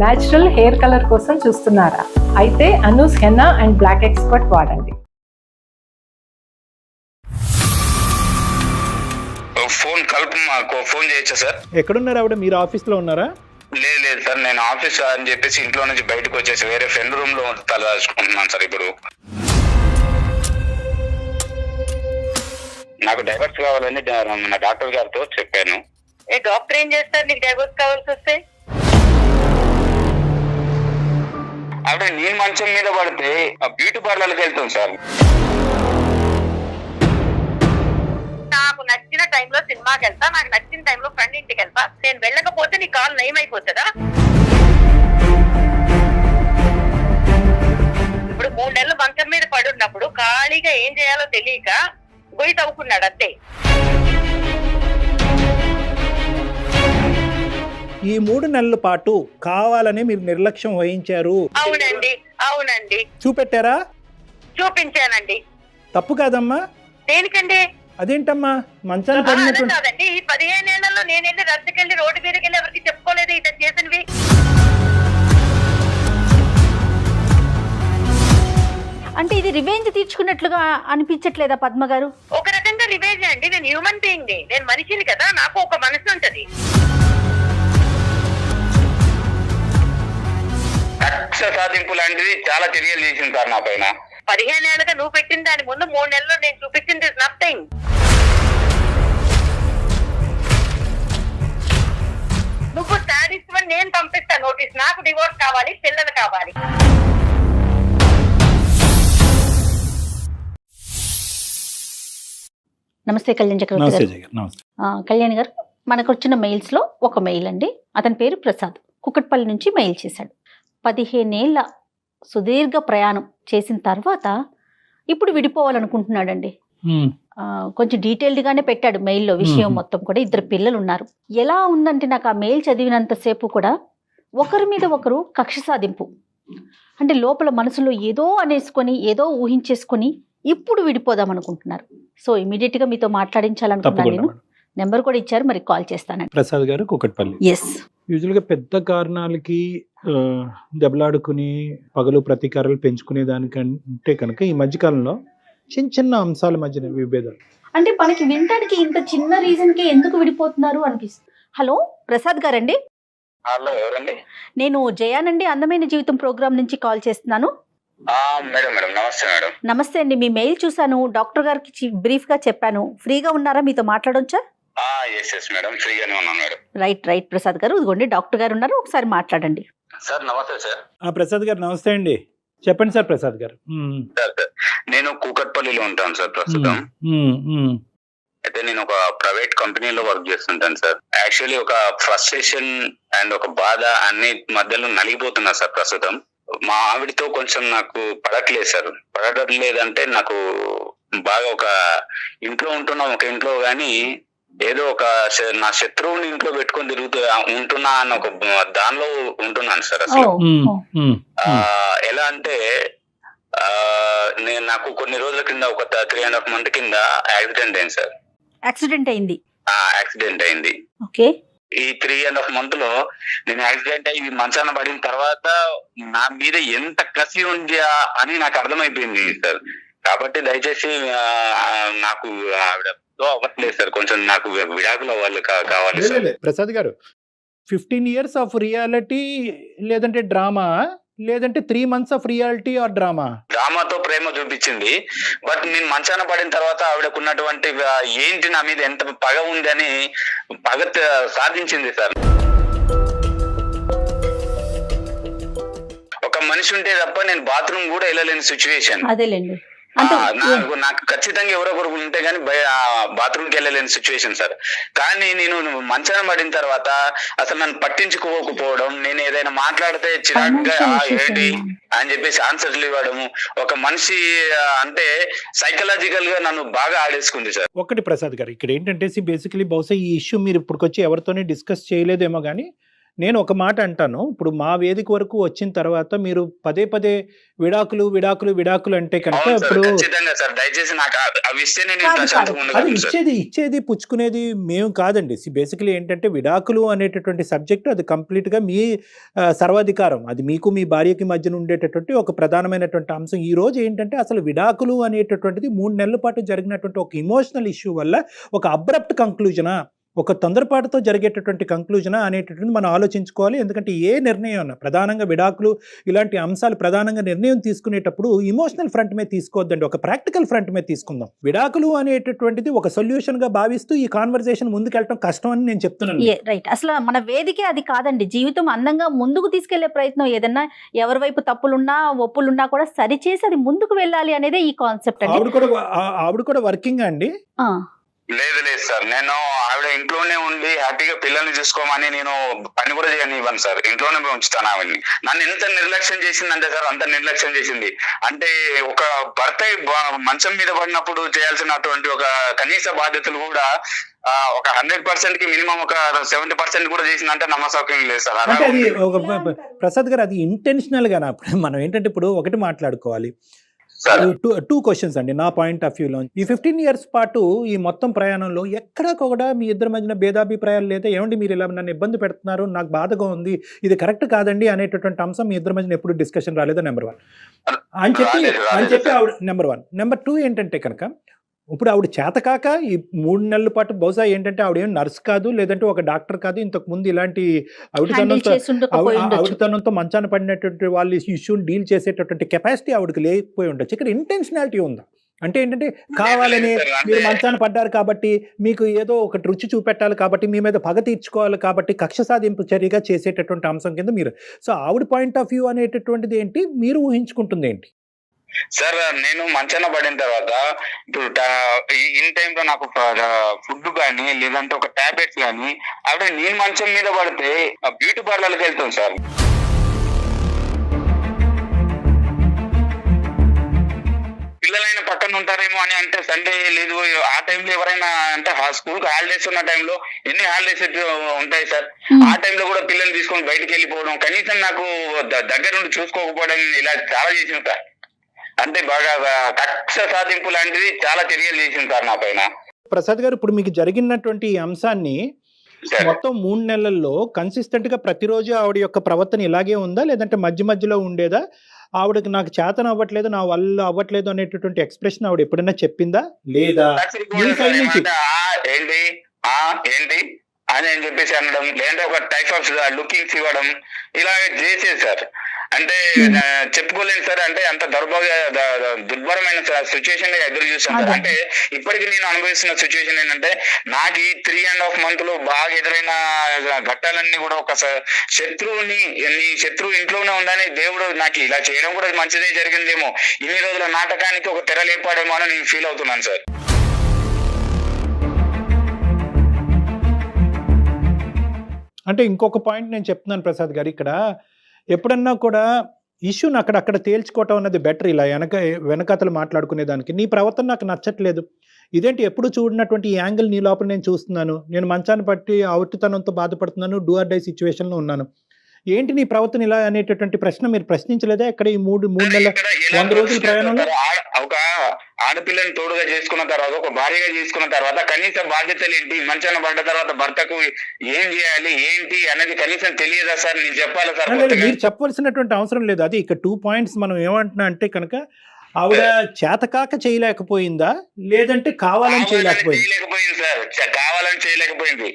Natural hair colour కోసం చూస్తున్నారా? అయితే Anoos henna and black expert వాడండి. ఫోన్ కలుపు, మాకు ఫోన్ చేయొచ్చా సార్? ఎక్కడున్నారు ఆవిడ? మీరు ఆఫీస్లో ఉన్నారా? లేదు సార్, నేను ఆఫీస్ అని చెప్పేసి ఇంట్లో నుంచి బయటకు వచ్చేసి వేరే ఫ్రెండ్ రూమ్ లో తలదాచుకుంటున్నాను సార్. ఇప్పుడు నాకు డైవర్స్ కావాలని నా డాక్టర్ గారితో చెప్పాను. డాక్టర్ ఏం చేస్తారు నీకు డైవర్స్ కావాల్సి వస్తే? అంటే నేను మంచం మీద పడితే బ్యూటీ పార్లర్కి వెళ్తాం సార్. నాకు నచ్చిన టైంలో సినిమాకి వెళ్తా, నాకు నచ్చిన టైంలో ఫ్రెండ్ ఇంటికి వెళ్తా. నేను వెళ్ళకపోతే నీ కాలు నయం అయిపోతుందా? ఇప్పుడు 3 నెలలు మంచం మీద పడి ఉన్నప్పుడు ఖాళీగా ఏం చేయాలో తెలియక గొయ్యి తవ్వుకున్నాడు అంతే. ఈ 3 నెలల పాటు కావాలని మీరు నిర్లక్ష్యం వహించారు. అవునండి, అవునండి, చూపెట్టారా? చూపించానండి. తప్పు కాదమ్మా. దేనికండి? అదేంటమ్మా మంచాన్ని అదే పడినట్టు? కాదండి, ఈ 15 ఏళ్లలో నేను వెళ్ళి రద్దకెళ్ళి రోడ్డు మీదకి వెళ్ళి ఎవరికి చెప్పుకోలేదు ఇతను చేసినవి. అంటే ఇది రివెంజ్ తీర్చుకున్నట్లుగా అనిపించట్లేదా పద్మ గారు? ఒక రకంగా రివేజ్ అండి. నేను హ్యూమన్ బీయింగ్ ని, నేను మనిషిని కదా, నాకు ఒక మనసు ఉంటది. కక్ష సాధింపు లాంటిది చాలా చర్యలు చేసింది సార్ నా పైన. 15 ఏళ్ళుగా నువ్వు పెట్టిన దాని ముందు 3 నెలల్లో నేను చూపించింది నథింగ్. నువ్వు శాడిస్ట్ అని నేను పంపిస్తాను నోటీస్. నాకు డివోర్స్ కావాలి, పిల్లలు కావాలి. నమస్తే కళ్యాణ్ చక్రవర్తి నమస్తే గారు. జగన్, నమస్తే. కళ్యాణ్ గారు, మనకు వచ్చిన మెయిల్స్ లో ఒక మెయిల్ అండి. అతని పేరు ప్రసాద్, కుక్కట్పల్లి నుంచి మెయిల్ చేశాడు. 15 ఏళ్ల సుదీర్ఘ ప్రయాణం చేసిన తర్వాత ఇప్పుడు విడిపోవాలనుకుంటున్నాడండి. కొంచెం డీటెయిల్డ్ గానే పెట్టాడు మెయిల్లో విషయం మొత్తం కూడా. 2 పిల్లలు ఉన్నారు. ఎలా ఉందంటే నాకు ఆ మెయిల్ చదివినంతసేపు కూడా ఒకరి మీద ఒకరు కక్ష సాధింపు. అంటే లోపల మనసులో ఏదో అనేసుకొని ఏదో ఊహించేసుకొని ఇప్పుడు విడిపోదాం అనుకుంటున్నారు. సో ఇమీడియట్ గా మీతో మాట్లాడించాలనుకున్నాను. నేను నెంబర్ కూడా ఇచ్చారు, మరి కాల్ చేస్తానండి. ప్రసాద్ గారు, కుకట్పల్లి. ఎస్. యూజువల్గా పెద్ద కారణాలకి దెబ్బలాడుకుని పగలు ప్రతీకారాలు పెంచుకునే దానికంటే కనుక ఈ మధ్యకాలంలో చిన్న చిన్న అంశాల మధ్యన విభేదాలు. అంటే మనకి వినటానికి ఇంత చిన్న రీజన్ కి ఎందుకు విడిపోతున్నారు అనిపిస్తుంది. హలో ప్రసాద్ గారండి? హలో, ఎవరండి? నేను జయానండి, అందమైన జీవితం ప్రోగ్రామ్ నుంచి కాల్ చేస్తున్నాను. మేడం మేడం నమస్తే మేడం. నమస్తే అండి, మీ మెయిల్ చూసాను, డాక్టర్ గారికి బ్రీఫ్ గా చెప్పాను. ఫ్రీగా ఉన్నారా? మీతో మాట్లాడొచ్చా? ఎస్ మేడం, ఫ్రీగానే ఉన్నాను మేడం. రైట్ ప్రసాద్ గారు, ఇదిగోండి డాక్టర్ గారు ఉన్నారు, ఒకసారి మాట్లాడండి. సార్ నమస్తే సార్. ప్రసాద్ గారు నమస్తే అండి, చెప్పండి సార్. ప్రసాద్ గారు, సార్ నేను కూకట్పల్లిలో ఉంటాను సార్ ప్రస్తుతం. అయితే నేను ఒక ప్రైవేట్ కంపెనీలో వర్క్ చేస్తుంటాను సార్. యాక్చువల్లీ ఒక ఫ్రస్ట్రేషన్ అండ్ ఒక బాధ అన్ని మధ్యలో నలిగిపోతున్నా సార్ ప్రస్తుతం. మా ఆవిడతో కొంచెం నాకు పడట్లేదు సార్. పడటం లేదంటే నాకు బాగా ఒక ఇంట్లో ఉంటున్నాం, ఒక ఇంట్లో గానీ ఏదో ఒక నా శత్రువుని ఇంట్లో పెట్టుకొని ఉంటున్నా అన్న ఒక దానిలో ఉంటున్నాను సార్ అసలు. ఎలా అంటే నాకు కొన్ని రోజుల కింద ఒక 3.5 months కింద యాక్సిడెంట్ అయింది సార్. యాక్సిడెంట్ అయింది? యాక్సిడెంట్ అయింది. ఓకే. ఈ 3.5 months లో నేను యాక్సిడెంట్ అయ్యి మంచాన పడిన తర్వాత నా మీద ఎంత కసి ఉంది అని నాకు అర్థమైపోయింది సార్. కాబట్టి దయచేసి నాకు ఆవిడతో అవ్వట్లేదు సార్, కొంచెం నాకు విడాకులు అవ్వాలి కావాలి sir. Prasad garu, 15 years of reality లేదంటే డ్రామా, లేదంటే 3 months of reality or drama? డ్రామాతో ప్రేమ చూపించింది. బట్ నేను మంచాన పడిన తర్వాత ఆవిడకున్నటువంటి ఏంటి నా మీద ఎంత పగ ఉంది అని పగ సాధించింది సార్. ఒక మనిషి ఉంటే తప్ప నేను బాత్రూమ్ కూడా వెళ్ళలేని సిచ్యువేషన్. అదేలేండి. నాకు ఖచ్చితంగా ఎవరో ఒకరు ఉంటే గానీ బాత్రూమ్కి వెళ్ళలేని సిచ్యువేషన్ సార్. కానీ నేను మంచాన పడిన తర్వాత అసలు నన్ను పట్టించుకోకపోవడం, నేను ఏదైనా మాట్లాడితే చిరాకుగా ఏంటి అని చెప్పేసి ఆన్సర్లు ఇవ్వడము, ఒక మనిషి అంటే సైకలాజికల్ గా నన్ను బాగా ఆడేసుకుంది సార్. ఒకటి ప్రసాద్ గారు, ఇక్కడ ఏంటంటే బేసికలీ బహుశా ఈ ఇష్యూ మీరు ఇప్పటికొచ్చి ఎవరితోనే డిస్కస్ చేయలేదేమో కానీ నేను ఒక మాట అంటాను, ఇప్పుడు మా వేదిక వరకు వచ్చిన తర్వాత మీరు పదే పదే విడాకులు అంటే కనుక అవును సార్, ఇప్పుడు ఖచ్చితంగా సార్. దయచేసి నాకు అవి ఇస్తే నేను కాదు, ప్రశాంతంగా అది ఉండగలను సార్. ఇచ్చేది పుచ్చుకునేది మేము కాదండి. బేసికలీ ఏంటంటే విడాకులు అనేటటువంటి సబ్జెక్టు అది కంప్లీట్గా మీ సర్వాధికారం. అది మీకు మీ భార్యకి మధ్యన ఉండేటటువంటి ఒక ప్రధానమైనటువంటి అంశం. ఈ రోజు ఏంటంటే అసలు విడాకులు అనేటటువంటిది 3 నెలల పాటు జరిగినటువంటి ఒక ఇమోషనల్ ఇష్యూ వల్ల ఒక అబ్రప్ట్ కంక్లూజనా, ఒక తొందరపాటుతో జరిగేటటువంటి కంక్లూజనా అనేటటువంటి మనం ఆలోచించుకోవాలి. ఎందుకంటే ఏ నిర్ణయం అన్నా ప్రధానంగా విడాకులు ఇలాంటి అంశాలు ప్రధానంగా నిర్ణయం తీసుకునేటప్పుడు ఇమోషనల్ ఫ్రంట్ మీద తీసుకోవద్దండి, ఒక ప్రాక్టికల్ ఫ్రంట్ మీద తీసుకుందాం. విడాకులు అనేటటువంటిది ఒక సొల్యూషన్గా భావిస్తూ ఈ కాన్వర్సేషన్ ముందుకెళ్ళటం కష్టం అని నేను చెప్తున్నాను. రైట్. అసలు మన వేదికే అది కాదండి. జీవితం అందంగా ముందుకు తీసుకెళ్లే ప్రయత్నం, ఏదన్నా ఎవరి వైపు తప్పులున్నా ఒప్పులున్నా కూడా సరిచేసి అది ముందుకు వెళ్ళాలి అనేదే ఈ కాన్సెప్ట్ అండి. ఆవిడ కూడా వర్కింగ్ అండి. లేదు సార్, నేను ఆవిడ ఇంట్లోనే ఉండి హ్యాపీగా పిల్లల్ని చూసుకోమని నేను పని కూడా చేయనివ్వను సార్. ఇంట్లోనే ఉంచుతాను ఆవిడ్ని. నన్ను ఎంత నిర్లక్ష్యం చేసిందంటే సార్, అంత నిర్లక్ష్యం చేసింది. అంటే ఒక భర్త మంచం మీద పడినప్పుడు చేయాల్సినటువంటి ఒక కనీస బాధ్యతలు కూడా ఒక 100% కి మినిమం ఒక 70% కూడా చేసిందంటే నమ్మసౌక్యం లేదు సార్. అంటే అది ప్రసాద్ గారు అది ఇంటెన్షనల్ గా మనం ఏంటంటే ఇప్పుడు ఒకటి మాట్లాడుకోవాలి. 2 క్వశ్చన్స్ అండి నా పాయింట్ ఆఫ్ వ్యూలో. ఈ 15 years పాటు ఈ మొత్తం ప్రయాణంలో ఎక్కడా కూడా మీ ఇద్దరి మధ్యన భేదాభిప్రాయాలు లేదా, ఏమండి మీరు ఇలా నన్ను ఇబ్బంది పెడుతున్నారు, నాకు బాధగా ఉంది, ఇది కరెక్ట్ కాదండి అనేటటువంటి అంశం మీ ఇద్దరి మధ్యన ఎప్పుడు డిస్కషన్ రాలేదా? నెంబర్ 1 అని చెప్పి ఆవిడ నెంబర్ 1. నెంబర్ 2 ఏంటంటే కనుక ఇప్పుడు ఆవిడ చేతకాక ఈ 3 నెలల పాటు బహుశా ఏంటంటే ఆవిడ ఏం నర్స్ కాదు, లేదంటే ఒక డాక్టర్ కాదు, ఇంతకు ముందు ఇలాంటి ఆవిడతనంతో మంచాన పడినటువంటి వాళ్ళు ఇష్యూని డీల్ చేసేటటువంటి కెపాసిటీ ఆవిడకి లేకపోయి ఉండొచ్చు. ఇక్కడ ఇంటెన్షనాలిటీ ఉందా అంటే ఏంటంటే కావాలని మీరు మంచాన పడ్డారు కాబట్టి మీకు ఏదో ఒక రుచి చూపెట్టాలి కాబట్టి మీ మీద పగ తీర్చుకోవాలి కాబట్టి కక్ష సాధింపు చర్యగా చేసేటటువంటి అంశం కింద మీరు, సో ఆవిడ పాయింట్ ఆఫ్ వ్యూ అనేటటువంటిది ఏంటి, మీరు ఊహించుకుంటుంది ఏంటి? సార్ నేను మంచాన పడిన తర్వాత ఇప్పుడు ఇన్ టైంలో నాకు ఫుడ్ కానీ లేదంటే ఒక టాబ్లెట్స్ కానీ అప్పుడు నేను మంచం మీద పడితే బ్యూటీ పార్లర్కి వెళ్తాం సార్. పిల్లలైన పక్కన ఉంటారేమో అని అంటే సండే లేదు ఆ టైంలో ఎవరైనా అంటే స్కూల్ కి హాలిడేస్ ఉన్న టైంలో ఎన్ని హాలిడేస్ ఉంటాయి సార్, ఆ టైంలో కూడా పిల్లల్ని తీసుకొని బయటకు వెళ్ళిపోవడం, కనీసం నాకు దగ్గర నుండి చూసుకోకపోవడం, ఇలా చాలా చేసింది సార్. అంటే బాగా కక్ష సాధింపు లాంటిది చాలా చర్యలు చేసింది సార్ నా పైన. ప్రసాద్ గారు ఇప్పుడు మీకు జరిగినటువంటి ఈ అంశాన్ని మొత్తం 3 నెలల్లో కన్సిస్టెంట్ గా ప్రతిరోజు ఆవిడ యొక్క ప్రవర్తన ఇలాగే ఉందా, లేదంటే మధ్యలో ఉండేదా? ఆవిడకి నాకు చేతన అవ్వట్లేదు, నా వల్ల అవ్వట్లేదు అనేటటువంటి ఎక్స్ప్రెషన్ ఆవిడ ఎప్పుడైనా చెప్పిందా లేదా? ఏంటి అని అని చెప్పేసి అనడం, లేదంటే ఒక టైప్ ఆఫ్ లుకింగ్స్ ఇవ్వడం, ఇలా చేసేది సార్. అంటే చెప్పుకోలేను సార్, అంటే అంత దుర్భరమైన సిచ్యువేషన్ ఎదురు చూసాను సార్. అంటే ఇప్పటికీ నేను అనుభవిస్తున్న సిచ్యువేషన్ ఏంటంటే నాకు ఈ 3.5 months లో బాగా ఎదురైన ఘట్టాలన్నీ కూడా ఒక శత్రువుని, నీ శత్రువు ఇంట్లోనే ఉందని దేవుడు నాకు ఇలా చేయడం కూడా మంచిదే జరిగిందేమో, ఇన్ని రోజుల నాటకానికి ఒక తెర లేపాడేమో అని నేను ఫీల్ అవుతున్నాను సార్. అంటే ఇంకొక పాయింట్ నేను చెప్తున్నాను ప్రసాద్ గారు, ఇక్కడ ఎప్పుడన్నా కూడా ఇష్యూని అక్కడ తేల్చుకోవటం అన్నది బెటర్. ఇలా వెనకతలు మాట్లాడుకునే దానికి నీ ప్రవర్తన నాకు నచ్చట్లేదు, ఇదేంటి ఎప్పుడు చూడనటువంటి ఈ యాంగిల్ నీ లోపల నేను చూస్తున్నాను, నేను మంచాన్ని పట్టి అవుటితనంతో బాధపడుతున్నాను, డూ ఆర్ డై సిచ్యువేషన్లో ఉన్నాను, ఏంటి నీ ప్రవర్తన ఇలా అనేటటువంటి ప్రశ్న మీరు ప్రశ్నించలేదా ఇక్కడ ఈ 3 నెలల 100 రోజుల ప్రయాణంలో? ఒక ఆడపిల్లని తోడుగా చేసుకున్న తర్వాత, ఒక భార్యగా చేసుకున్న తర్వాత కనీస బాధ్యతలు ఏంటి, మంచాన పడ్డ తర్వాత భర్తకు ఏం చేయాలి ఏంటి అనేది కనీసం తెలియదా సార్? నేను చెప్పాలి సార్? మీరు చెప్పవలసినటువంటి అవసరం లేదు. అది ఇక్కడ 2 points మనం ఏమంటున్నా అంటే కనుక ఆవిడ చేతకాక చేయలేకపోయిందా, లేదంటే కావాలని చేయలేకపోయింది సార్? కావాలని చేయలేకపోయింది.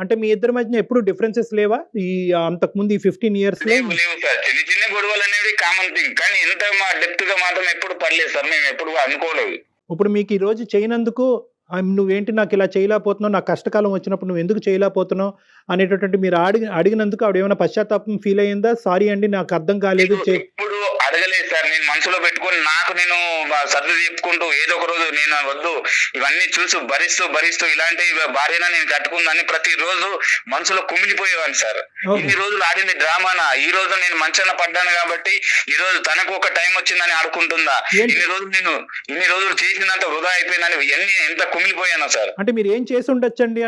అంటే మీ ఇద్దరి మధ్య ఎప్పుడు డిఫరెన్సెస్ లేవా ఈ అంతకుముందు ఈ 15 years లో? లేవు సార్, చిన్న గొడవలు అనేది కామన్ థింగ్, కానీ ఎంత డెప్త్ గా మాత్రం ఎప్పుడు పర్లేదు సార్, మేము ఎప్పుడు అనుకోలేదు. ఇప్పుడు మీకు ఈ రోజు చేయనందుకు నువ్వేంటి నాకు ఇలా చేయలేకపోతున్నావు, నాకు కష్టకాలం వచ్చినప్పుడు నువ్వు ఎందుకు చేయలేకపోతున్నావు అనేటటువంటి మీరు అడిగినందుకు ఆవిడ ఏమైనా పశ్చాత్తాపం ఫీల్ అయ్యిందా? సారీ అండి నాకు అర్థం కాలేదు ఇప్పుడు వెళ్ళలేదు సార్. నేను మనసులో పెట్టుకొని నాకు నేను సర్ది చెప్పుకుంటూ ఏదో ఒక రోజు నేను వద్దు ఇవన్నీ చూసి భరిస్తూ ఇలాంటి భార్యన నేను కట్టుకుందని ప్రతిరోజు మనసులో కుమిలిపోయేవాడిని సార్. ఇన్ని రోజులు ఆడింది డ్రామానా, ఈ రోజు నేను మంచాన పడ్డాను కాబట్టి ఈ రోజు తనకు ఒక టైం వచ్చిందని ఆడుకుంటుందా, ఇన్ని రోజులు చేసినంత వృధా అయిపోయిందని ఎంత కుమిలిపోయాను సార్. అంటే మీరు ఏం చేసి ఉండొచ్చు అండి,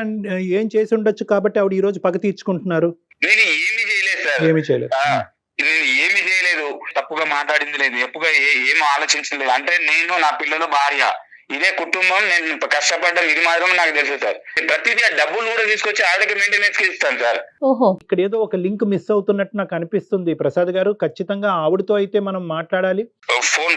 ఏం చేసి ఉండొచ్చు కాబట్టి ఆవిడ ఈ రోజు పగ తీర్చుకుంటున్నారు? నేను ఏమీ చేయలేదు సార్, ఏమీ చేయలేదు, నేను ఏమీ చేయలేదు, తప్పుగా మాట్లాడింది లేదు, ఎప్పుగా ఏం ఆలోచించింది లేదు. అంటే నేను, నా పిల్లలు, భార్య, ఇదే కుటుంబం, నేను కష్టపడ్డం ఇది మాత్రం నాకు తెలుసు సార్. ప్రతిదీ ఆ డబ్బులు కూడా తీసుకొచ్చి ఆవిడకి మెయింటెనెన్స్ కి ఇస్తాను సార్. ఓహో, ఇక్కడ ఏదో ఒక లింక్ మిస్ అవుతున్నట్టు నాకు అనిపిస్తుంది ప్రసాద్ గారు. ఖచ్చితంగా ఆవిడతో అయితే మనం మాట్లాడాలి. ఫోన్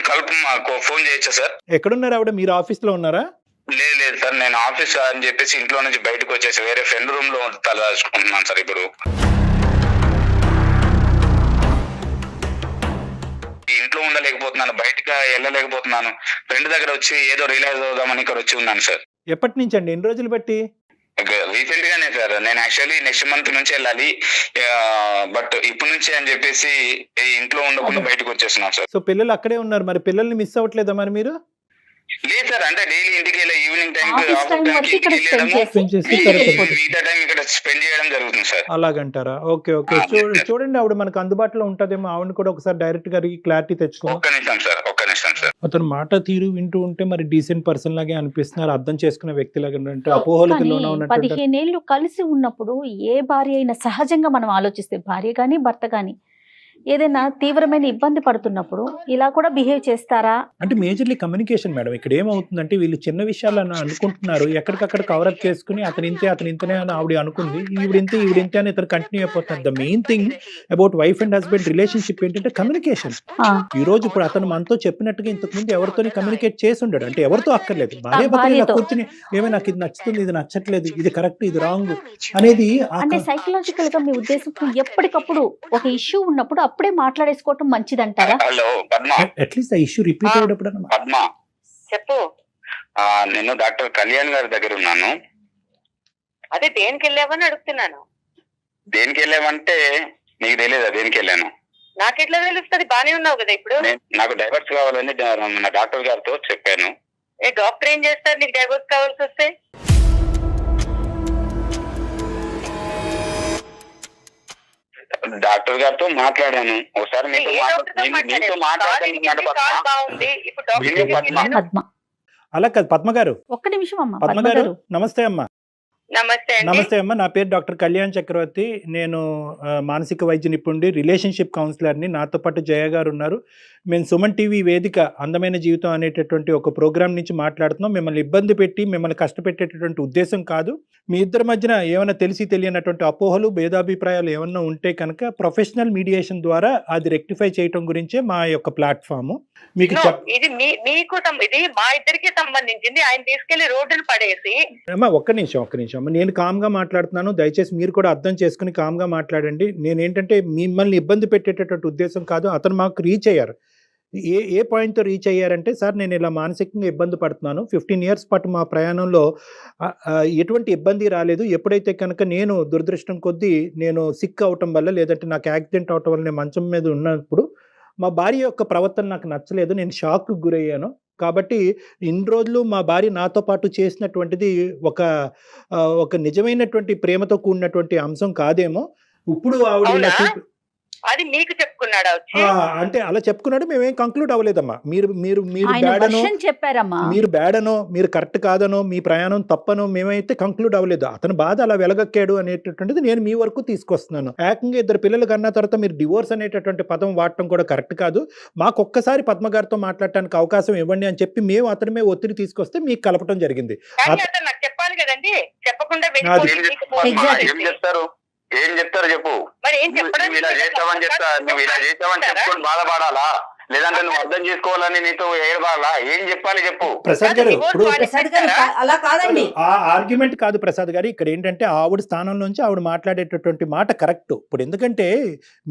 చేయొచ్చా సార్? ఎక్కడున్నారు ఆవిడ? మీరు ఆఫీస్ లో ఉన్నారా? లేదు సార్, నేను ఆఫీస్ అని చెప్పేసి ఇంట్లో నుంచి బయటకు వచ్చేసి వేరే ఫ్రెండ్ రూమ్ లో తలదాచుకుంటున్నాను సార్. ఇప్పుడు ఇంట్లో ఉండలేకపోతున్నాను, బయటకు వెళ్ళలేకపోతున్నాను. ఫ్రెండ్ దగ్గర వచ్చి ఏదో రియలైజ్ అవుదామని ఇక్కడ వచ్చి ఉన్నాను సార్. ఎప్పటి నుంచి అండి? ఎన్ని రోజులు బట్టి? రీసెంట్ గానే సార్. నేను యాక్చువల్లీ నెక్స్ట్ మంత్ నుంచి వెళ్ళాలి, బట్ ఇప్పటి నుంచి అని చెప్పేసి ఇంట్లో ఉండకుండా బయటకు వచ్చేస్తున్నాను సార్. సో పిల్లలు అక్కడే ఉన్నారు, మరి పిల్లల్ని మిస్ అవ్వట్లేదా మరి మీరు? లేదు సార్, అంటే డైలీ ఇంటికి వెళ్ళి ఈవినింగ్ టైం మిగతా టైం ఇక్కడ స్పెండ్ చేయడం జరుగుతుంది సార్. అలాగంటారా? Okay okay. చూడండి ఆవిడ మనకు అందుబాటులో ఉంటదేమో, ఆవిడ కూడా ఒకసారి డైరెక్ట్ గా క్లారిటీ తెచ్చుకో. ఒక్క నిమిషం సార్. అతను మాట తీరు వింటూ ఉంటే మరి డీసెంట్ పర్సన్ లాగే అనిపిస్తున్నారు, అర్థం చేసుకునే వ్యక్తి లాగా అంటే అపోహలకు లోన ఉన్నట్టు. 15 ఏళ్ళు కలిసి ఉన్నప్పుడు ఏ భార్య అయినా సహజంగా మనం ఆలోచిస్తే, భార్య గాని భర్త గాని ఏదైనా తీవ్రమైన ఇబ్బంది పడుతున్నప్పుడు ఇలా కూడా బిహేవ్ చేస్తారా అంటే మేజర్లీ కమ్యూనికేషన్ మేడం. ఇక్కడ ఏమవుతుందంటే వీళ్ళు చిన్న విషయాలు అనుకుంటున్నారు, ఎక్కడికక్కడ కవరప్ చేసుకుని అతను ఇంతనే అని ఆవిడ అనుకుంది, ఈవిడింతే అని ఇతను కంటిన్యూ అయిపోతున్నారు. The main thing about wife and husband relationship ఏంటంటే కమ్యూనికేషన్. ఈ రోజు ఇప్పుడు అతను మనతో చెప్పినట్టుగా ఇంతకు ముందు ఎవరితో కమ్యూనికేట్ చేసి ఉండడు, అంటే ఎవరితో అక్కర్లేదు, భార్య భర్తలు కూర్చుని ఏమో నాకు ఇది నచ్చుతుంది, ఇది నచ్చట్లేదు, ఇది కరెక్ట్, ఇది రాంగ్ అనేది. అంటే సైకలాజికల్ గా మీ ఉద్దేశం ఎప్పటికప్పుడు ఒక ఇష్యూ ఉన్నప్పుడు అప్పుడే మాట్లాడేసుకోవటం మంచిదంటారా? హలో పద్మ, అట్లీస్ట్ ఆ ఇష్యూ రిపీట్ అయ్యేటప్పుడు పద్మ చెప్పు. నేను డాక్టర్ కళ్యాణ్ గారి దగ్గర ఉన్నాను. అదే దేనికి వెళ్ళావని అడుగుతున్నాను. దేనికి వెళ్ళామంటే నీకు తెలియదా దేనికి వెళ్ళాను? నాకెట్లా తెలుస్తుంది? బానే ఉన్నావు కదా ఇప్పుడు. నాకు డైవర్స్ కావాలని నా డాక్టర్ గారితో చెప్పాను. ఏ డాక్టర్ ఏం చేస్తారు నీకు డైవర్స్ కావాల్సి వస్తే? డాక్టర్ గారితో మాట్లాడాను ఒకసారి. అలా కాదు పద్మ గారు, ఒక్క నిమిషం అమ్మా. పద్మ గారు నమస్తే అమ్మా. నమస్తే అమ్మ, నా పేరు డాక్టర్ కళ్యాణ్ చక్రవర్తి. నేను మానసిక వైద్య నిపుణుడి, రిలేషన్షిప్ కౌన్సిలర్ని. నాతో పాటు జయ గారు ఉన్నారు. మేము సుమన్ టీవీ వేదిక అందమైన జీవితం అనేటటువంటి ఒక ప్రోగ్రామ్ నుంచి మాట్లాడుతున్నాం. మిమ్మల్ని ఇబ్బంది పెట్టి మిమ్మల్ని కష్టపెట్టేటటువంటి ఉద్దేశం కాదు. మీ ఇద్దరి మధ్యన ఏమైనా తెలిసి తెలియనటువంటి అపోహలు, భేదాభిప్రాయాలు ఏమన్నా ఉంటే కనుక ప్రొఫెషనల్ మీడియేషన్ ద్వారా అది రెక్టిఫై చేయడం గురించే మా యొక్క ప్లాట్ఫామ్. మీకు ఇది మీకు ఇది మా ఇద్దరికి సంబంధించింది. ఆయన తీసుకెళ్లి రోడ్డును పడేసి. అమ్మా ఒక్క నిమిషం అమ్మ, నేను కామ్గా మాట్లాడుతున్నాను, దయచేసి మీరు కూడా అర్థం చేసుకుని కామ్గా మాట్లాడండి. నేనేంటంటే మిమ్మల్ని ఇబ్బంది పెట్టేటటువంటి ఉద్దేశం కాదు. అతను మాకు రీచ్ అయ్యారు. ఏ పాయింట్తో రీచ్ అయ్యారంటే, సార్ నేను ఇలా మానసికంగా ఇబ్బంది పడుతున్నాను, 15 years పాటు మా ప్రయాణంలో ఎటువంటి ఇబ్బంది రాలేదు. ఎప్పుడైతే కనుక నేను దురదృష్టం కొద్దీ నేను సిక్ అవటం వల్ల, లేదంటే నాకు యాక్సిడెంట్ అవటం వల్ల నేను మంచం మీద ఉన్నప్పుడు మా భార్య యొక్క ప్రవర్తన నాకు నచ్చలేదు, నేను షాక్కు గురయ్యాను. కాబట్టి ఇన్ని రోజులు మా భార్య నాతో పాటు చేసినటువంటిది ఒక నిజమైనటువంటి ప్రేమతో కూడినటువంటి అంశం కాదేమో. ఇప్పుడు ఆవిడ అది మీకు చెప్పుకున్నాడా? అంటే అలా చెప్పుకున్నాడు, మేమేం కంక్లూడ్ అవ్వలేదమ్మా. మీరు చెప్పారమ్మా, మీరు బ్యాడనో, మీరు కరెక్ట్ కాదనో, మీ ప్రయాణం తప్పనో మేమైతే కంక్లూడ్ అవ్వలేదు. అతను బాధ అలా వెలగక్కాడు అనేటటువంటిది నేను మీ వరకు తీసుకొస్తున్నాను. ఏకంగా 2 పిల్లలు కన్నా తర్వాత మీరు డివోర్స్ అనేటటువంటి పదం వాడటం కూడా కరెక్ట్ కాదు. మాకు ఒక్కసారి పద్మ గారితో మాట్లాడటానికి అవకాశం ఇవ్వండి అని చెప్పి మేము అతని మీద ఒత్తిడి తీసుకొస్తే మీకు కలపటం జరిగింది. చెప్పాలి కదండి, చెప్పకుండా ఏం చెప్తారు చెప్పు. మరి ఏం చెప్పడం? నువ్వు ఇలా చేస్తావని చెప్పుకొని బాధపడాలా, లేదంటే నువ్వు అర్థం చేసుకోవాలని నీతో ఏడవాలా? ఏం చెప్పాలి చెప్పు. ప్రసాద్ గారు, ఇప్పుడు అలా కాదండి, ఆ ఆర్గ్యుమెంట్ కాదు ప్రసాద్ గారు. ఇక్కడ ఏంటంటే ఆవిడ స్థానంలోంచి ఆవిడ మాట్లాడేటటువంటి మాట కరెక్ట్. ఇప్పుడు ఎందుకంటే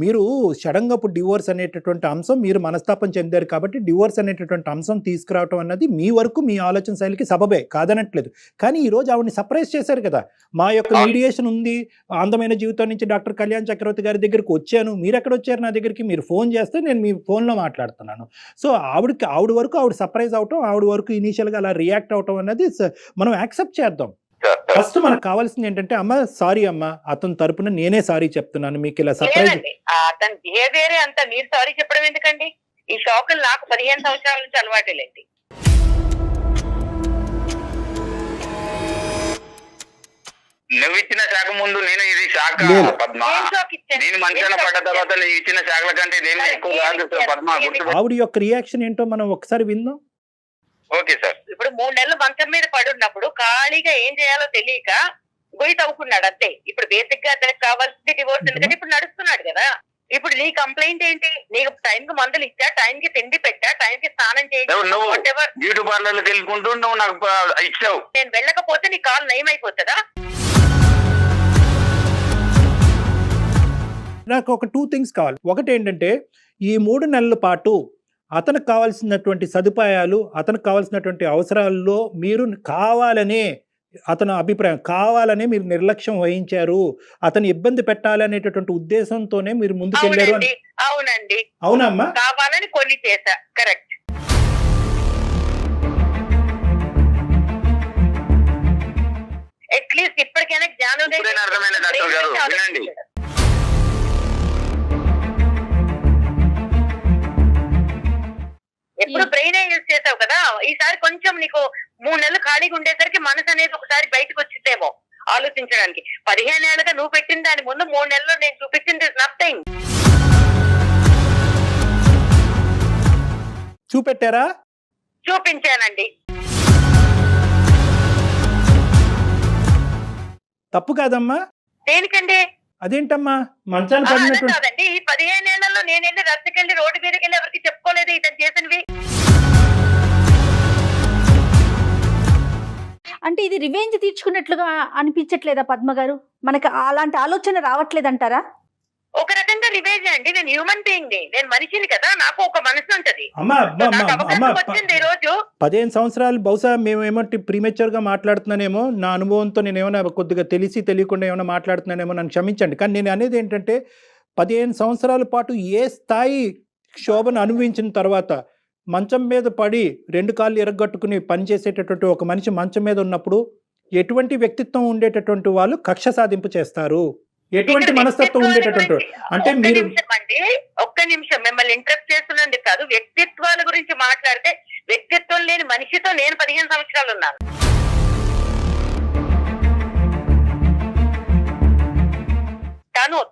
మీరు సడన్ గా ఇప్పుడు డివోర్స్ అనేటటువంటి అంశం, మీరు మనస్తాపం చెందారు కాబట్టి డివోర్స్ అనేటటువంటి అంశం తీసుకురావటం అన్నది మీ వరకు మీ ఆలోచన శైలికి సబబే, కాదనట్లేదు. కానీ ఈ రోజు ఆవిడని సర్ప్రైజ్ చేశారు కదా. మా యొక్క మీడియేషన్ ఉంది, అందమైన జీవితం నుంచి డాక్టర్ కళ్యాణ్ చక్రవర్తి గారి దగ్గరికి వచ్చాను, మీరు ఎక్కడ వచ్చారు నా దగ్గరికి? మీరు ఫోన్ చేస్తే నేను మీ ఫోన్లో మాట్లాడాను. మాట్లాడుతున్నాను. సో ఆవిడ వరకు ఆవిడ సర్ప్రైజ్ అవటం, ఆవిడ వరకు ఇనీషియల్గా అలా రియాక్ట్ అవటం అనేది మనం యాక్సెప్ట్ చేద్దాం. ఫస్ట్ మనకు కావాల్సింది ఏంటంటే, అమ్మ సారీ అమ్మ, అతని తరపున నేనే సారీ చెప్తున్నాను, మీకు ఇలా సర్ప్రైజ్. లేదండి, అతని బిహేవియరే అంత, మీరు సారీ చెప్పడం ఎందుకండి? ఈ షాకులు నాకు 15 సంవత్సరాల నుంచి అలవాటేలేండి. నువ్వు ఇచ్చిన శాఖ ముందు నేను ఇది శాఖ పద్మ, ఏం షాక్ ఇచ్చాను? నేను మంచాన పడ్డ తర్వాత నువ్వు ఇచ్చిన శాఖల కంటే నేను ఎక్కువ కాదు పద్మ, గుర్తు. ఆవిడ యొక్క రియాక్షన్ ఏంటో మనం ఒకసారి విందాం. Okay sir. ఇప్పుడు 3 నెలలు మంచం మీద పడున్నప్పుడు ఖాళీగా ఏం చేయాలో తెలియక గొయ్యి తవ్వుకున్నాడు అంతే. ఇప్పుడు బేసిక్ గా అతనికి కావాల్సింది డివోర్స్, ఎందుకంటే ఇప్పుడు నడుస్తున్నాడు కదా. ఇప్పుడు నీ కంప్లైంట్ ఏంటి? నీకు టైం కి మందులు ఇచ్చా, టైం కి తిండి పెట్టా, టైం కి స్నానం నువ్వు చేయించా, బ్యూటీ పార్లర్కి వెళ్ళుకుంటూ నువ్వు నాకు ఇచ్చావు. నేను వెళ్ళకపోతే నీ కాలు నయమైపోతుందా? నాకు ఒక 2 థింగ్స్ కావాలి. ఒకటి ఏంటంటే, ఈ 3 నెలల పాటు అతనికి కావాల్సినటువంటి సదుపాయాలు, అతనికి కావాల్సినటువంటి అవసరాల్లో మీరు కావాలనే, అతని అభిప్రాయం కావాలనే మీరు నిర్లక్ష్యం వహించారు, అతను ఇబ్బంది పెట్టాలనేటటువంటి ఉద్దేశంతోనే మీరు ముందుకెళ్ళారు. అవునండి, అవునమ్మా, కావాలని కొన్ని చేశా. కరెక్ట్. అట్లీస్ట్ ఇప్పటికైనా జ్ఞానోదయం అర్థమైన డాక్టర్ గారు వినండి. ఎప్పుడు బ్రెయిన్ యూజ్ చేసావు కదా, ఈసారి కొంచెం నీకు 3 నెలలు ఖాళీగా ఉండేసరికి మనసు అనేది ఒకసారి బయటకు వచ్చిందేమో ఆలోచించడానికి. 15 ఏళ్ళుగా నువ్వు పెట్టిన దాని ముందు 3 నెలల్లో నేను చూపించింది నథింగ్. చూపెట్టారా? చూపించానండి. తప్పు కాదమ్మా. దేనికండి? అదేంటమ్మా మంచాన్ని పడినట్టు? కాదండి, ఈ 15 ఏళ్లలో నేను వెళ్ళి రచ్చకెళ్ళి రోడ్డు మీదకి వెళ్ళి ఎవరికి చెప్పుకోలేదు ఇతను చేసినవి. అంటే ఇది రివెంజ్ తీర్చుకున్నట్లుగా అనిపించట్లేదా పద్మ గారు? మనకి అలాంటి ఆలోచన రావట్లేదంటారా? ఒక రకంగా రివేజ్ అండి. నేను హ్యూమన్ బీయింగ్ ని, నేను మనిషిని కదా, నాకు ఒక మనసు ఉంటది. వచ్చింది ఈ రోజు 15 సంవత్సరాలు బహుశా మేమేమో ప్రీమెచ్యూర్ గా మాట్లాడుతున్నానేమో, నా అనుభవంతో నేను ఏమైనా కొద్దిగా తెలియకుండా ఏమైనా మాట్లాడుతున్నానేమో, నన్ను క్షమించండి. కానీ నేను అనేది ఏంటంటే, 15 సంవత్సరాల పాటు ఏ స్థాయి శోభను అనుభవించిన తర్వాత మంచం మీద పడి 2 కాళ్ళు ఎరగొట్టుకుని పనిచేసేటటువంటి ఒక మనిషి మంచం మీద ఉన్నప్పుడు ఎటువంటి వ్యక్తిత్వం ఉండేటటువంటి వాళ్ళు కక్ష సాధింపు చేస్తారు? ఎటువంటి మనస్తత్వం ఉండేటటువంటి అంటే మీరు ఒక్క నిమిషం మిమ్మల్ని ఇంటరప్ట్ చేస్తున్నందుకు కాదు, వ్యక్తిత్వాల గురించి మాట్లాడితే వ్యక్తిత్వం లేని మనిషితో నేను 15 సంవత్సరాలు ఉన్నాను.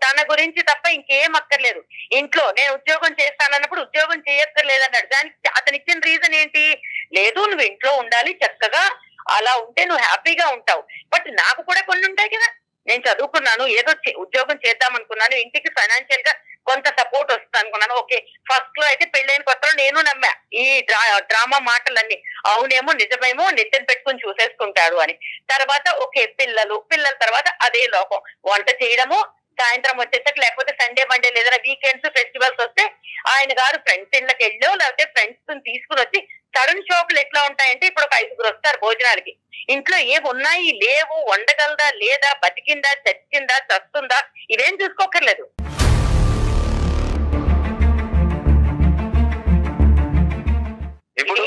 తన గురించి తప్ప ఇంకేం అక్కర్లేదు. ఇంట్లో నేను ఉద్యోగం చేస్తానన్నప్పుడు ఉద్యోగం చేయక్కర్లేదన్నాడు. దానికి అతను ఇచ్చిన రీజన్ ఏంటి? లేదు, నువ్వు ఇంట్లో ఉండాలి చక్కగా, అలా ఉంటే నువ్వు హ్యాపీగా ఉంటావు. బట్ నాకు కూడా కొన్ని ఉంటాయి కదా. నేను చదువుకున్నాను, ఏదో ఉద్యోగం చేద్దాం అనుకున్నాను, ఇంటికి ఫైనాన్షియల్ గా కొంత సపోర్ట్ వస్తుంది అనుకున్నాను. ఓకే, ఫస్ట్ లో అయితే పెళ్ళైన కొత్తలో నేను నమ్మా ఈ డ్రామా మాటలన్నీ. అవునేమో నిజమేమో నెత్తిన పెట్టుకుని చూసేసుకుంటాడు అని. తర్వాత ఓకే, పిల్లల తర్వాత అదే లోకం. వంట చేయడము, సాయంత్రం వచ్చేసరికి, లేకపోతే సండే మండే లేదా వీకెండ్స్ ఫెస్టివల్స్ వస్తే ఆయన గారు ఫ్రెండ్స్ ఇళ్ళకి వెళ్ళో లేకపోతే ఫ్రెండ్స్ తీసుకుని వచ్చి సడన్ షాపులు ఎట్లా ఉంటాయంటే, ఇప్పుడు ఒక 5గురు వస్తారు భోజనాలకి, ఇంట్లో ఏమి ఉన్నాయి లేవు, వండగలదా లేదా, బతికిందా చచ్చిందా చస్తుందా, ఇవేం చూసుకోకర్లేదు. ఇప్పుడు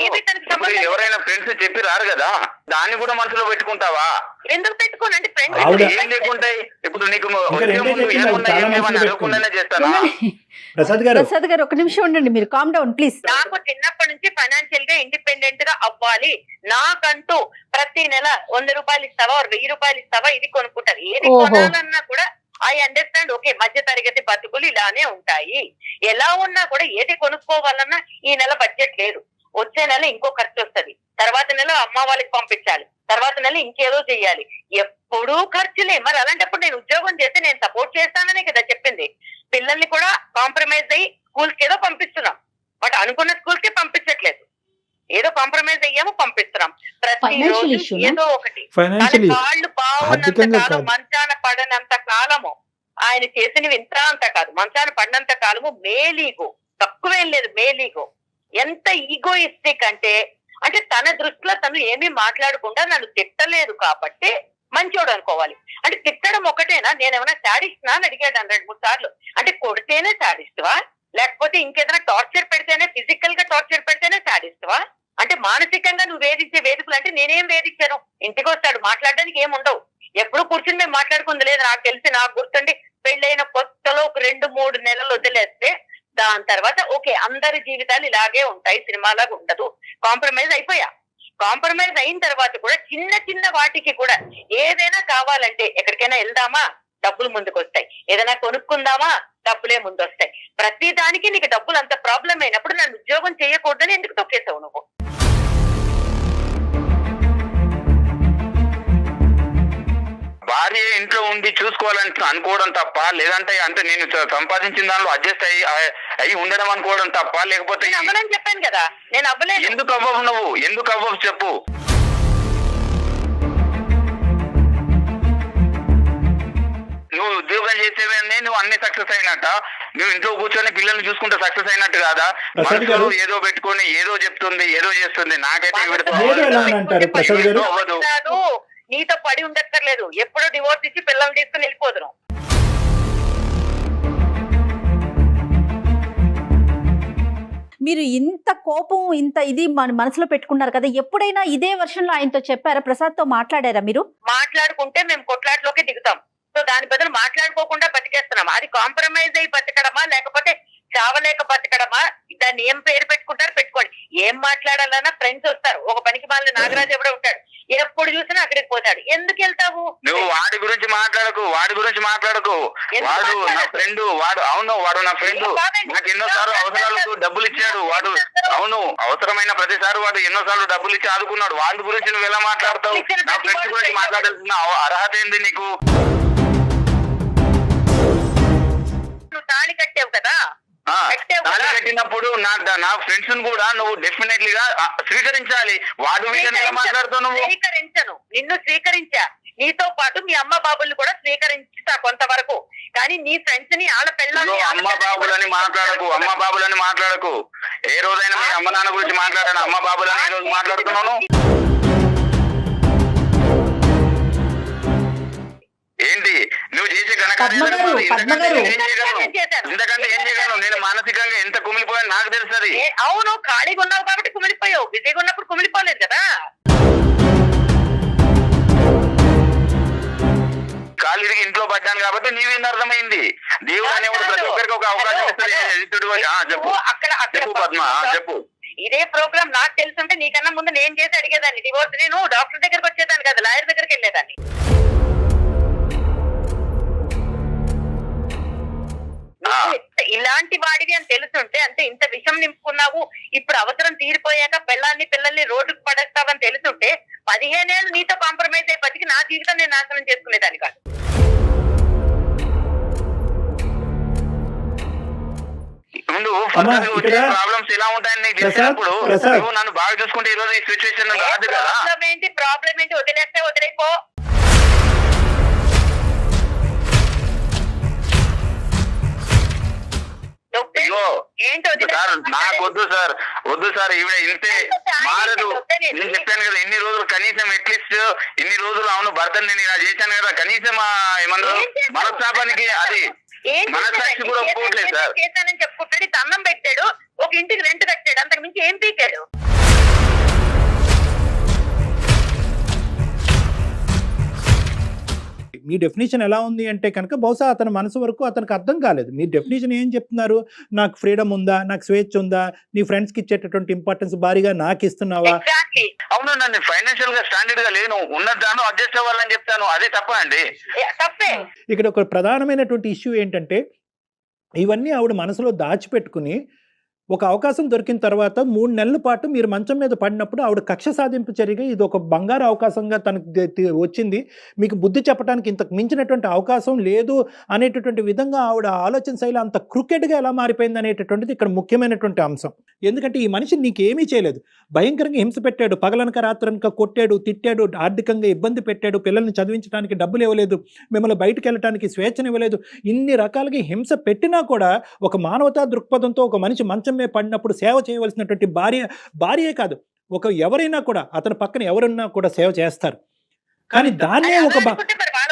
ఎవరైనా ఫ్రెండ్స్ చెప్పి రారు కదా, దాన్ని కూడా మనసులో పెట్టుకుంటావా? ఎందుకు పెట్టుకోనండి? ఫ్రెండ్స్ ఏం లేకుంటాయి. ఇప్పుడు నీకు అడగకుండానే చేస్తానా? ప్రసాద్ గారు ఒక నిమిషం ఉండండి, మీరు కామ్ డౌన్ ప్లీజ్. నాకు చిన్నప్పటి నుంచి ఫైనాన్షియల్ గా ఇండిపెండెంట్ గా అవ్వాలి, నాకంటూ ప్రతి నెల 100 రూపాయలు ఇస్తావా 1000 రూపాయలు ఇస్తావా ఇది కొనుక్కుంటారు. ఏది కొనాలన్నా కూడా ఐ అండర్స్టాండ్. ఓకే, మధ్య తరగతి బతుకులు ఇలానే ఉంటాయి. ఎలా ఉన్నా కూడా ఏది కొనుక్కోవాలన్నా ఈ నెల బడ్జెట్ లేదు, వచ్చే నెల ఇంకో ఖర్చు వస్తుంది, తర్వాత నెల అమ్మ వాళ్ళకి పంపించాలి, తర్వాత నెల ఇంకేదో చెయ్యాలి, ఎప్పుడూ ఖర్చులే. మరి అలాంటప్పుడు నేను ఉద్యోగం చేస్తే నేను సపోర్ట్ చేస్తాననే కదా చెప్పింది. పిల్లల్ని కూడా కాంప్రమైజ్ అయ్యి స్కూల్స్ కి ఏదో పంపిస్తున్నాం, బట్ అనుకున్న స్కూల్స్ కి పంపించట్లేదు. ఏదో కాంప్రమైజ్ అయ్యాము, పంపిస్తున్నాం. ప్రతిరోజు ఏదో ఒకటి. కాళ్ళు బాగున్నంత కాలం, మంచాన పడనంత కాలము ఆయన చేసినవి ఇంత అంత కాదు, మంచాన పడినంత కాలము మేలీగో, తక్కువేం లేదు మేలీగో. ఎంత ఈగోయిస్టిక్ అంటే తన దృష్టిలో తను ఏమీ మాట్లాడకుండా నన్ను తిట్టలేదు కాబట్టి మంచోడు అనుకోవాలి. అంటే తిట్టడం ఒకటేనా? నేనేమైనా శాడిస్ట్నా అని అడిగాడు 2-3 సార్లు. అంటే కొడితేనే శాడిస్ట్వా, లేకపోతే ఇంకేదైనా టార్చర్ పెడితేనే, ఫిజికల్ గా టార్చర్ పెడితేనే సాడిస్తావా? అంటే మానసికంగా నువ్వు వేధించే వేదికలు అంటే నేనేం వేధించాను? ఇంటికి వస్తాడు, మాట్లాడడానికి ఏం ఉండవు, ఎప్పుడు కూర్చుని మేము మాట్లాడుకుంది లేదు. నాకు తెలిసి, నాకు గుర్తుండి పెళ్ళైన కొత్తలో ఒక 2-3 నెలలు వదిలేస్తే దాని తర్వాత ఓకే అందరి జీవితాలు ఇలాగే ఉంటాయి, సినిమాలాగా ఉండదు, కాంప్రమైజ్ అయిపోయా. కాంప్రమైజ్ అయిన తర్వాత కూడా చిన్న చిన్న వాటికి కూడా ఏదైనా కావాలంటే ఎక్కడికైనా వెళ్దామా, డబ్బులు ముందుకు వస్తాయి, ఏదైనా కొనుక్కుందామా, డబ్బులే ముందు వస్తాయి. ప్రతి దానికి నీకు డబ్బులు అంత ప్రాబ్లం అయినప్పుడు నన్ను ఉద్యోగం చేయకూడదని ఎందుకు తొక్కేసావు నువ్వు? భార్య ఇంట్లో ఉండి చూసుకోవాలని అనుకోవడం తప్ప, లేదంటే అంటే నేను సంపాదించిన దానిలో అడ్జస్ట్ అయ్యి ఉండడం అనుకోవడం తప్ప, లేకపోతే నేను అవ్వనని చెప్పాను కదా, నేను అవ్వలేదు. ఎందుకు అవ్వవు నువ్వు? ఎందుకు అవ్వవు చెప్పు. నువ్వు ఉద్యోగం చేసేవన్నీ నువ్వు అన్ని సక్సెస్ అయినట్ట, నువ్వు ఇంట్లో కూర్చొని పిల్లల్ని చూసుకుంటే సక్సెస్ అయినట్టు కాదా? మనసులో ఏదో పెట్టుకొని ఏదో చెప్తుంది, ఏదో చేస్తుంది. నాకైతే అవ్వదు. నీతో పడి ఉండక్కర్లేదు, ఎప్పుడో డివోర్స్ ఇచ్చి పిల్లల్ని తీసుకుని వెళ్ళిపోదును. మీరు ఇంత కోపం, ఇంత ఇది మన మనసులో పెట్టుకున్నారు కదా, ఎప్పుడైనా ఇదే వర్షన్లో ఆయనతో చెప్పారా? ప్రసాద్తో మాట్లాడారా మీరు? మాట్లాడుకుంటే మేము కొట్లాట్లోకి దిగుతాం. సో దాని బదులు మాట్లాడుకోకుండా బతికేస్తున్నాం. అది కాంప్రమైజ్ అయి బతకడమా, లేకపోతే చావలేక బతకడమా? దాన్ని ఏం పేరు పెట్టుకుంటారు పెట్టుకోండి. ఏం మాట్లాడాలన్నా ఫ్రెండ్స్ వస్తారు. ఒక పనికి మాలిన నాగరాజు ఎవడో ఉంటాడు, ఎప్పుడు చూసినా అక్కడికి పోతాడు. ఎందుకు వెళ్తావు నువ్వు? వాడి గురించి మాట్లాడకు, వాడు నా ఫ్రెండ్, వాడు నా ఫ్రెండ్. నాకు ఎన్నోసార్లు అవసరాలకు డబ్బులు ఇచ్చాడు వాడు. అవును, అవసరమైన ప్రతిసారి వాడు ఎన్నోసార్లు డబ్బులు ఇచ్చి ఆదుకున్నాడు. వాళ్ళ గురించి నువ్వు ఎలా మాట్లాడతావు? నా ఫ్రెండ్స్ గురించి మాట్లాడాల్సిన అర్హత ఏంది నీకు? నువ్వు తాళి కట్టావు కదా, తాళి కట్టినప్పుడు నా ఫ్రెండ్స్ కూడా నువ్వు డెఫినెట్లీగా స్వీకరించాలి. వాడు ఎలా మాట్లాడుతావు నువ్వు? స్వీకరించను, నిన్ను స్వీకరించా. నీతో పాటు మీ అమ్మ బాబుల్ని కూడా స్వీకరించా కొంతవరకు. కానీ నీ ఫ్రెండ్స్ ని, వాళ్ళ పిల్లల్ని అమ్మ బాబులని మాట్లాడకు. ఏ రోజైనా మీ అమ్మ నాన్న గురించి మాట్లాడాను? అమ్మ బాబులని ఈ రోజు మాట్లాడుతున్నాను. ఏంటి నువ్వు చేసే ఘనకార్యాలు? ఇంతకంటే ఏం చేయగలను? నేను మానసికంగా ఎంత కుమిలిపోయాను నాకు తెలుస్తుంది. అవును, ఖాళీగా ఉన్నావు కాబట్టి కుమిలిపోయావు, బిజీగా ఉన్నప్పుడు కుమిలిపోలేదు కదా. కాలిరిగి ఇంట్లో పడ్డాను కాబట్టి నీవేంది అర్థమైంది. దేవుడు అనేవాడు ప్రతి ఒక్కరికి ఒక అవకాశం ఇస్తాడు. చెప్పు పద్మ, చెప్పు. ఇదే ప్రోగ్రామ్ నాకు తెలుసుంటే నీకన్నా ముందు నేను చేసి అడిగేదాన్ని డివోర్స్. నేను డాక్టర్ దగ్గరకు వచ్చేదాన్ని కదా, లాయర్ దగ్గరికి వెళ్ళేదాన్ని. ఇలాంటి వాడివి అని తెలుసుంటే, అంటే ఇంత విషం నింపుకున్నావు, ఇప్పుడు అవసరం తీరిపోయాక పిల్లల్ని రోడ్డుకు పడేస్తావని తెలుసుంటే 15 ఏళ్ళు నీతో కాంప్రమైజ్ అయ్యి బతికి నా జీవితం నేను నాశనం చేసుకునేదాన్ని కాదు. ప్రాబ్లమ్స్ ఎలా ఉంటాయని నీకు తెలిసినప్పుడు నువ్వు నన్ను బాగా చూసుకుంటే ఈ రోజు ఈ సిచ్యువేషన్ రాదు కదా. ప్రాబ్లం ఏంటి? వదిలేస్తే వదిలేకో. వద్దు సార్ ఈవిడ ఇంతే మారదు. నేను చెప్పాను కదా ఇన్ని రోజులు, కనీసం అట్లీస్ట్ ఇన్ని రోజులు అవును భర్తని నేను ఇలా చేశాను కదా, కనీసం ఏమన్నా మనస్తాపానికి అది మనసాక్షి కూడా ఒప్పుకోవట్లేదు సార్. చేశానని చెప్పుకుంటాడు, అన్నం పెట్టాడు, ఒక ఇంటికి రెంట్ కట్టాడు, అంతకు మించి ఏం పీకాడు? మీ డెఫినేషన్ ఎలా ఉంది అంటే కనుక బహుశా అతని మనసు వరకు అతనికి అర్థం కాలేదు. మీ డెఫినేషన్ ఏం చెప్తున్నారు? నాకు ఫ్రీడమ్ ఉందా, నాకు స్వేచ్ఛ ఉందా, నీ ఫ్రెండ్స్ కి ఇచ్చేటటువంటి ఇంపార్టెన్స్ భారీగా నాకు ఇస్తున్నావా? అవును, నన్ను ఫైనాన్షియల్ గా స్టాండర్డ్ గా లేను, ఉన్న దాన్ని అడ్జస్ట్ అవ్వాలని చెప్తాను. అదే తప్ప అండి? ఇక్కడ ఒక ప్రధానమైనటువంటి ఇష్యూ ఏంటంటే ఇవన్నీ ఆవిడ మనసులో దాచిపెట్టుకుని ఒక అవకాశం దొరికిన తర్వాత 3 నెలల పాటు మీరు మంచం మీద పడినప్పుడు ఆవిడ కక్ష సాధింపు చర్యగా ఇది ఒక బంగారు అవకాశంగా తనకు వచ్చింది, మీకు బుద్ధి చెప్పడానికి ఇంతకు మించినటువంటి అవకాశం లేదు అనేటటువంటి విధంగా ఆవిడ ఆలోచన శైలి అంత క్రికెట్గా ఎలా మారిపోయింది అనేటటువంటిది ఇక్కడ ముఖ్యమైనటువంటి అంశం. ఎందుకంటే ఈ మనిషి నీకేమీ చేయలేదు, భయంకరంగా హింస పెట్టాడు, పగలనక రాత్రనక కొట్టాడు, తిట్టాడు, ఆర్థికంగా ఇబ్బంది పెట్టాడు, పిల్లల్ని చదివించడానికి డబ్బులు ఇవ్వలేదు, మిమ్మల్ని బయటకు వెళ్ళడానికి స్వేచ్ఛను ఇవ్వలేదు, ఇన్ని రకాలుగా హింస పెట్టినా కూడా ఒక మానవతా దృక్పథంతో ఒక మనిషి మంచం మీద పడినప్పుడు సేవ చేయవలసినటువంటి భార్యే కాదు, ఒక ఎవరైనా కూడా అతని పక్కన ఎవరున్నా కూడా సేవ చేస్తారు. కానీ దాన్నే ఒక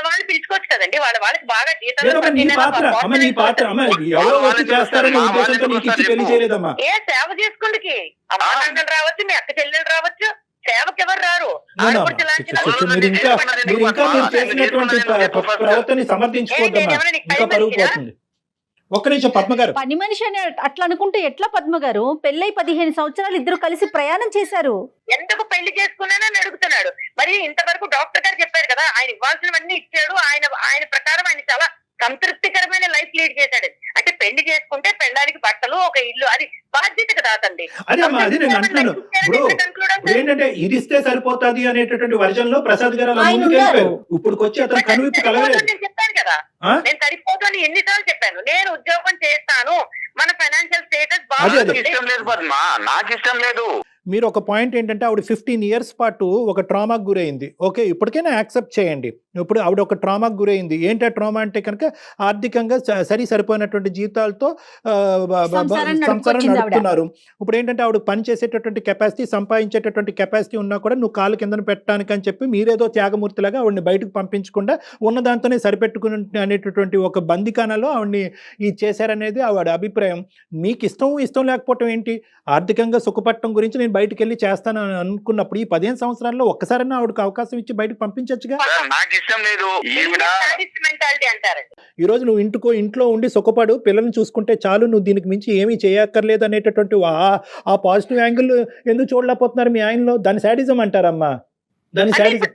వాళ్ళు పిలుచుకోవచ్చు చేస్తుందండి వాళ్ళకి బాగా జీతాలు లేదమ్మా, నీ పాత్ర అమ్మ, నీ పాత్ర అమ్మ, ఎవరో వచ్చి చేస్తారనే ఉద్దేశంతో నీకు ఇచ్చి పెళ్లి చేయలేదమ్మా. ఏ సేవ చేసుకుందికి అమ్మా నాన్నలు రావచ్చు, మీ అక్క చెల్లెలు రావచ్చు, సేవకి ఎవరు రారు. ఆడపడుచు లాంటి మీరు ఇంకా మీరు చేసినటువంటి ప్రవర్తనని సమర్థించుకోవద్దమ్మా, ఇంకా పరుగు పోతుంది. ఒక్క నిమిషం పద్మ గారు, పని మనిషి అని అట్లా అనుకుంటే ఎట్లా పద్మ గారు? పెళ్ళై 15 సంవత్సరాలు ఇద్దరు కలిసి ప్రయాణం చేశారు. ఎందుకు పెళ్లి చేసుకున్నానని అడుగుతున్నాడు. మరి ఇంతవరకు డాక్టర్ గారు చెప్పారు కదా, ఆయన ఇవ్వాల్సినవన్నీ ఇచ్చాడు. ఆయన ప్రకారం ఆయన చాలా సంతృప్తికరమైన లైఫ్ లీడ్ చేశాడు. అంటే పెళ్లి చేసుకుంటే పెళ్ళడానికి బట్టలు, ఒక ఇల్లు, అది బాధ్యత కదా అతండి. అదే అమ్మా, అది నేను అంటున్నాను. ఇప్పుడు ఏంటంటే ఇది ఇస్తే సరిపోతుంది అనేటటువంటి వర్జన్ లో ప్రసాద్ గారు అలా ముందుకు వెళ్ళిపోయారు. ఇప్పుడు వచ్చి అతను కనువిప్పు కలగలేదు. నేను చెప్పాను కదా, నేను సరిపోతుంది ఎన్నిసార్లు చెప్పాను. నేను ఉద్యోగం చేస్తాను, మన ఫైనాన్షియల్ స్టేటస్ బాగుంది. ఇష్టం లేదు పద్మ, నాకు ఇష్టం లేదు. మీరు ఒక పాయింట్ ఏంటంటే ఆవిడ 15 years పాటు ఒక ట్రామాకు గురైంది. ఓకే, ఇప్పటికైనా యాక్సెప్ట్ చేయండి. ఇప్పుడు ఆవిడ ఒక ట్రామాకు గురైంది. ఏంటి ఆ ట్రామా అంటే కనుక ఆర్థికంగా సరిపోయినటువంటి జీతాలతో సంసారం నడుపుతున్నారు. ఇప్పుడు ఏంటంటే ఆవిడ పని చేసేటటువంటి కెపాసిటీ, సంపాదించేటటువంటి కెపాసిటీ ఉన్నా కూడా నువ్వు కాలు కింద పెట్టడానికి అని చెప్పి మీరేదో త్యాగమూర్తిలాగా ఆవిడని బయటకు పంపించకుండా ఉన్న దాంతోనే సరిపెట్టుకుని అనేటటువంటి ఒక బందికానలో ఆవిడని ఇది చేశారనేది ఆవిడ అభిప్రాయం. మీకు ఇష్టం లేకపోవటం ఏంటి? ఆర్థికంగా సుఖపట్టడం గురించి నేను బయటకు వెళ్ళి చేస్తాను అనుకున్నప్పుడు ఈ 15 సంవత్సరాల్లో ఒక్కసారైనా ఆవిడకి అవకాశం ఇచ్చి బయటకు పంపించచ్చుగా. నాకు ఇష్టం లేదు. ఈ రోజు నువ్వు ఇంట్లో ఉండి సుఖపడు, పిల్లల్ని చూసుకుంటే చాలు, నువ్వు దీనికి మించి ఏమీ చేయక్కర్లేదు అనేటటువంటి ఆ పాజిటివ్ యాంగిల్ ఎందుకు చూడలేకపోతున్నారు మీ ఆయనలో? దాని శాడిజం అంటారమ్మా, దాని శాడిజం.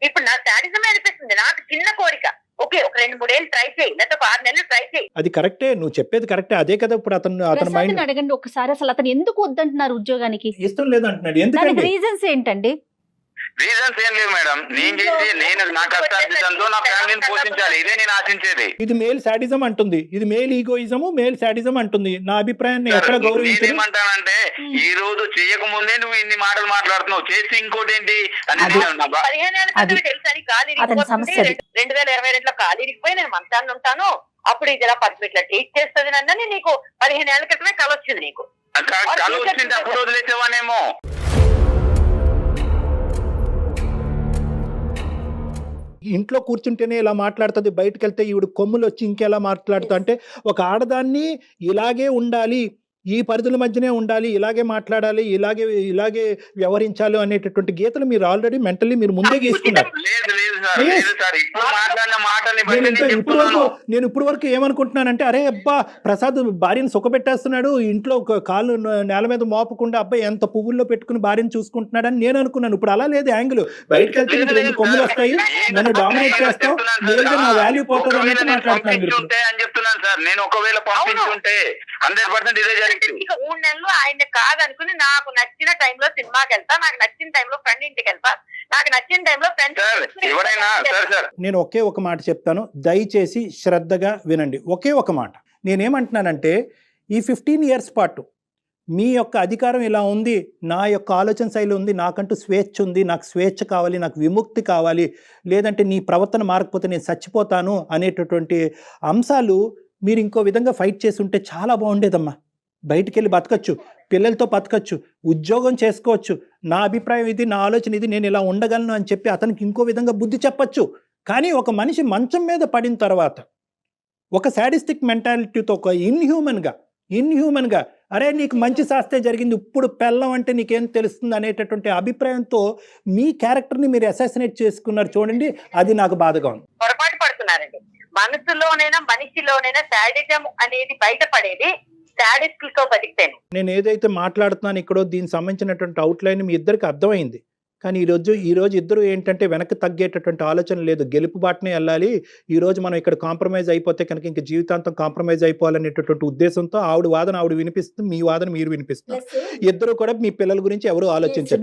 ఇప్పుడు నా శాడిజం అనిపిస్తుంది. నాకు చిన్న కోరిక, ఓకే ఒక 2-3 ఏళ్ళు ట్రై చేయి, లేదా 6 నెలలు ట్రై చేయి. అది కరెక్టే, నువ్వు చెప్పేది కరెక్టే. అదే కదా ఇప్పుడు అతని మైండ్. అడగండి ఒకసారి, అసలు అతను ఎందుకు వద్దంటున్నారు ఉద్యోగానికి? ఇష్టం లేదంటున్నాడు. ఎందుకంటే రీజన్స్ ఏంటండి? రీజన్స్ ఏం లేదు మేడం. నేను నా కష్టార్జితంతో నా ఫ్యామిలీని పోషించాలి, ఇదే నేను ఆశించేది. ఇది మేల్ శాడిజం అంటుంది, ఇది మేల్ ఈగోయిజము, మేల్ శాడిజం అంటుంది. నా అభిప్రాయాన్ని ఎక్కడ గౌరవించాలి? ఏమంటానంటే ఈ రోజు చేయక ముందే నువ్వు ఇన్ని మాటలు మాట్లాడుతున్నావు, చేసి ఇంకోటి ఏంటి అని. 15 ఏళ్ళ తెలుసు అని కాలు ఇరిగిపోతుంది. 2022లో కాలు ఇరిగిపోయి నేను మంచాన్ని ఉంటాను, అప్పుడు ఇది ఇలా ఇట్లా టీచ్ చేస్తుంది నన్నని నీకు 15 ఏళ్ల క్రితమే కల వచ్చింది. నీకు కల వచ్చింది, అప్పుడు వదిలేసేవానేమో. ఇంట్లో కూర్చుంటేనే ఇలా మాట్లాడుతుంది, బయటకు వెళ్తే ఈవిడ కొమ్ములు వచ్చి ఇంకెలా మాట్లాడుతా అంటే ఒక ఆడదాన్ని ఇలాగే ఉండాలి, ఈ పరిధుల మధ్యనే ఉండాలి, ఇలాగే మాట్లాడాలి, ఇలాగే వ్యవహరించాలి అనేటటువంటి గీతలు మీరు ఆల్రెడీ మెంటల్లీ మీరు ముందే గీస్తున్నారు. నేను ఇప్పుడు వరకు ఏమనుకుంటున్నానంటే, అరే అబ్బా ప్రసాద్ భార్యను సుఖపెట్టేస్తున్నాడు, ఇంట్లో ఒక కాళ్ళు నేల మీద మోపకుండా అబ్బాయి ఎంత పువ్వుల్లో పెట్టుకుని భార్యను చూసుకుంటున్నాడు అని నేను అనుకున్నాను. ఇప్పుడు అలా లేదు యాంగిల్. బయటకు వెళ్తే నీకు 2 కొమ్ములు వస్తాయి, నన్ను డామినేట్ చేస్తావు, నేరుగా నా వాల్యూ పోతుంది అనేది మాట్లాడుతున్నాను. నేను ఒకవేళ పంపించుంటే 100% ఇదే జరిగింది. 3 నెలలు ఆయన కాదనుకుని నాకు నచ్చిన టైంలో సినిమాకి వెళ్తా, నాకు నచ్చిన టైంలో ఫ్రెండ్ ఇంటికి వెళ్తా, నాకు నచ్చిన టైంలో ఫ్రెండ్స్. నేను ఒకే ఒక మాట చెప్తాను, దయచేసి శ్రద్ధగా వినండి. ఒకే ఒక మాట నేనేమంటున్నానంటే, ఈ 15 years పాటు మీ యొక్క అధికారం ఇలా ఉంది, నా యొక్క ఆలోచన శైలి ఉంది, నాకంటూ స్వేచ్ఛ ఉంది, నాకు స్వేచ్ఛ కావాలి, నాకు విముక్తి కావాలి, లేదంటే నీ ప్రవర్తన మారకపోతే నేను చచ్చిపోతాను అనేటటువంటి అంశాలు మీరు ఇంకో విధంగా ఫైట్ చేసి ఉంటే చాలా బాగుండేదమ్మా. బయటికి వెళ్ళి బతకచ్చు, పిల్లలతో బతకచ్చు, ఉద్యోగం చేసుకోవచ్చు, నా అభిప్రాయం ఇది, నా ఆలోచన ఇది, నేను ఇలా ఉండగలను అని చెప్పి అతనికి ఇంకో విధంగా బుద్ధి చెప్పచ్చు. కానీ ఒక మనిషి మంచం మీద పడిన తర్వాత ఒక శాడిస్టిక్ మెంటాలిటీతో, ఒక ఇన్హ్యూమన్గా అరే నీకు మంచి శాస్తే జరిగింది, ఇప్పుడు పెళ్ళం అంటే నీకేం తెలుస్తుంది అనేటటువంటి అభిప్రాయంతో మీ క్యారెక్టర్ని మీరు అసాసినేట్ చేసుకున్నారు చూడండి, అది నాకు బాధగా ఉంది. పొరపాటు పడుతున్నారండి. మనసులోనైనా మనిషిలోనైనా శాడిజం అనేది బయటపడేది శాడిస్టులతో బతికితేనే. నేను ఏదైతే మాట్లాడుతున్నాను ఇక్కడ దీనికి సంబంధించినటువంటి అవుట్లైన్ మీ ఇద్దరికి అర్థమైంది. కానీ ఈరోజు ఇద్దరు ఏంటంటే వెనక్కి తగ్గేటటువంటి ఆలోచన లేదు, గెలుపు బాటనే వెళ్ళాలి. ఈరోజు మనం ఇక్కడ కాంప్రమైజ్ అయిపోతే కనుక ఇంక జీవితాంతం కాంప్రమైజ్ అయిపోవాలనేటటువంటి ఉద్దేశంతో ఆవిడ వాదన ఆవిడ వినిపిస్తుంది, మీ వాదన మీరు వినిపిస్తున్నారు. ఇద్దరు కూడా మీ పిల్లల గురించి ఎవరు ఆలోచించారు.